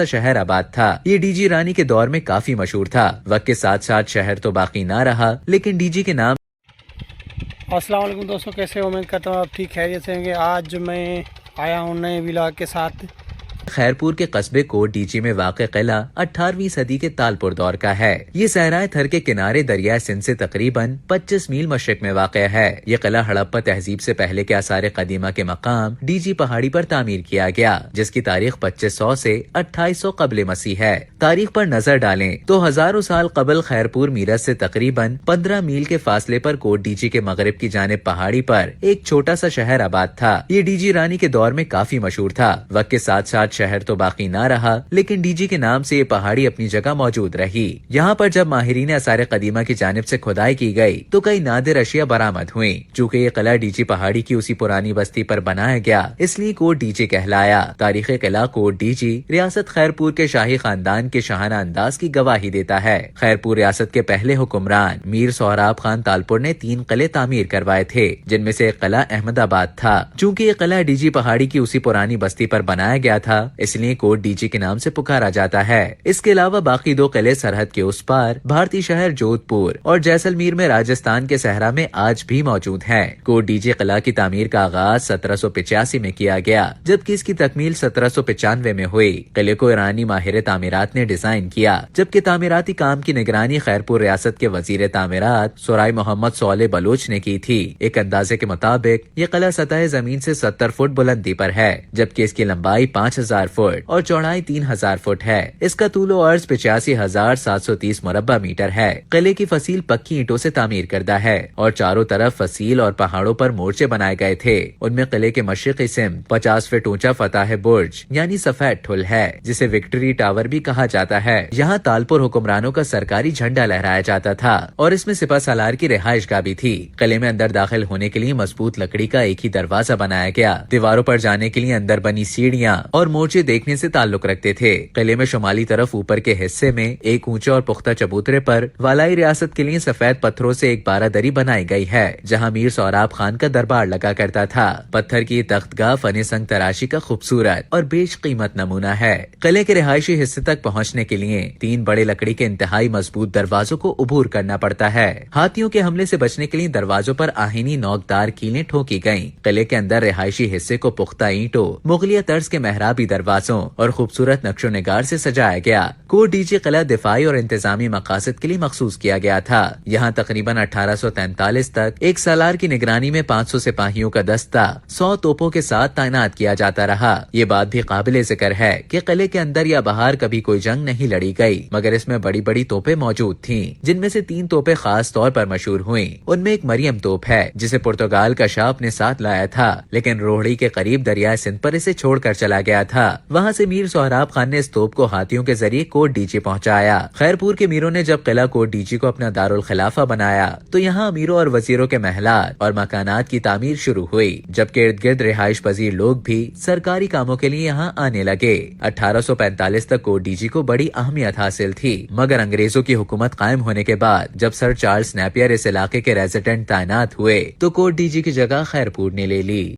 शहर आबाद था। ये डीजी रानी के दौर में काफी मशहूर था। वक्त के साथ साथ शहर तो बाकी ना रहा, लेकिन डीजी के नाम। अस्सलाम वालेकुम दोस्तों, कैसे उम्मीद करता हूँ आप ठीक खैरियत से होंगे। आज मैं आया हूँ नए व्लॉग के साथ। खैरपुर के कस्बे कोट डीजी में वाक़ किला 18वीं सदी के तालपुर दौर का है। ये सहराए थर के किनारे दरिया सिंध से तकरीबन 25 मील मशरिक में वाक़ है। ये किला हड़प्पा तहजीब से पहले के आसार कदीमा के मकाम डीजी पहाड़ी पर तामीर किया गया, जिसकी तारीख 2500 से 2800 कबल मसीह है। तारीख पर नजर डालें तो हजारों साल कबल खैरपुर मीरत से तकरीबन 15 मील के फासले पर कोट डीजी के मगरिब की जानिब पहाड़ी पर एक छोटा सा शहर आबाद था। ये डीजी रानी के दौर में काफी मशहूर था। वक्त के साथ साथ शहर तो बाकी ना रहा, लेकिन डीजी के नाम से ये पहाड़ी अपनी जगह मौजूद रही। यहाँ पर जब माहिरीन आसार कदीमा की जानिब से खुदाई की गई तो कई नादिर अशिया बरामद हुई। चूँकि ये किला डीजी पहाड़ी की उसी पुरानी बस्ती पर बनाया गया, इसलिए कोट डीजी कहलाया। तारीख किला कोट डीजी रियासत खैरपुर के शाही खानदान के शाहाना अंदाज की गवाही देता है। खैरपुर रियासत के पहले हुक्मरान मीर सोहराब खान तालपुर ने 3 किले तामीर करवाए थे, जिनमें से एक किला अहमदाबाद था। चूँकि ये किला डीजी पहाड़ी की उसी पुरानी बस्ती पर बनाया गया था, इसलिए कोट डीजी के नाम से पुकारा जाता है। इसके अलावा बाकी 2 किले सरहद के उस पार भारतीय शहर जोधपुर और जैसलमेर में राजस्थान के सहरा में आज भी मौजूद हैं। कोट डीजी किला की तामीर का आगाज 1785 में किया गया, जबकि इसकी तकमील 1795 में हुई। किले को ईरानी माहिर तामीरात ने डिजाइन किया, जबकि तामीराती काम की निगरानी खैरपुर रियासत के वजीर तामीरात सुराई मोहम्मद सोले बलोच ने की थी। एक अंदाजे के मुताबिक ये किला सतह जमीन से 70 फुट बुलंदी पर है, जबकि इसकी लंबाई 5000 फुट और चौड़ाई 3000 फुट है। इसका तूलो अर्ज 85,730 मुरब्बा मीटर है। किले की फसील पक्की ईंटों से तामीर करदा है और चारों तरफ फसील और पहाड़ों पर मोर्चे बनाए गए थे। उनमें किले के मशरिकी सिम 50 फीट ऊंचा फतेह बुर्ज यानी सफेद ठुल है, जिसे विक्ट्री टावर भी कहा जाता है। यहाँ तालपुर हुक्मरानों का सरकारी झंडा लहराया जाता था और इसमें सिपा सालार की रिहाइशगाह भी थी। किले में अंदर दाखिल होने के लिए मजबूत लकड़ी का एक ही दरवाजा बनाया गया। दीवारों पर जाने के लिए अंदर बनी सीढ़ियाँ और मोर्चे देखने से ताल्लुक रखते थे। किले में शुमाली तरफ ऊपर के हिस्से में एक ऊंचा और पुख्ता चबूतरे पर वालाई रियासत के लिए सफेद पत्थरों से एक बारादरी बनाई गई है, जहां मीर सोहराब खान का दरबार लगा करता था। पत्थर की तख्तगाह फने संग तराशी का खूबसूरत और बेशकीमत नमूना है। किले के रिहायशी हिस्से तक पहुँचने के लिए 3 बड़े लकड़ी के इंतहाई मजबूत दरवाजों को उबूर करना पड़ता है। हाथियों के हमले से बचने के लिए दरवाजों पर आहिनी नोकदार कीलें ठोकी गयी। किले के अंदर रिहायशी हिस्से को पुख्ता ईंटों, मुगलिया तर्ज के मेहराबी दरवाजों और खूबसूरत नक्शो निगार से सजाया गया। कोट डीजी किला दिफाई और इंतजामी मकासद के लिए मखसूस किया गया था। यहाँ तकरीबन 1843 तक एक सालार की निगरानी में 500 सिपाहियों का दस्ता 100 तोपों के साथ तैनात किया जाता रहा। ये बात भी काबिल जिक्र है कि किले के अंदर या बाहर कभी कोई जंग नहीं लड़ी गई, मगर इसमें बड़ी बड़ी तोपें मौजूद थीं, जिनमें से 3 तोपें खास तौर पर मशहूर हुई। उनमें एक मरियम तोप है, जिसे पुर्तगाल का शाह अपने साथ लाया था, लेकिन रोहड़ी के करीब दरिया सिंध पर इसे छोड़कर चला गया था। वहाँ से मीर सोहराब खान ने इस तोप को हाथियों के जरिए कोट डीजी पहुंचाया। खैरपुर के मीरों ने जब किला कोट डीजी को अपना दारुल खिलाफा बनाया, तो यहाँ अमीरों और वजीरों के महलात और मकानात की तामीर शुरू हुई, जबकि इर्द गिर्द रिहाइश पजीर लोग भी सरकारी कामों के लिए यहाँ आने लगे। 1845 तक कोट डीजी को बड़ी अहमियत हासिल थी, मगर अंग्रेजों की हुकूमत कायम होने के बाद जब सर चार्ल्स नेपियर इस इलाके के रेजिडेंट तैनात हुए, तो कोट डीजी की जगह खैरपुर ने ले ली।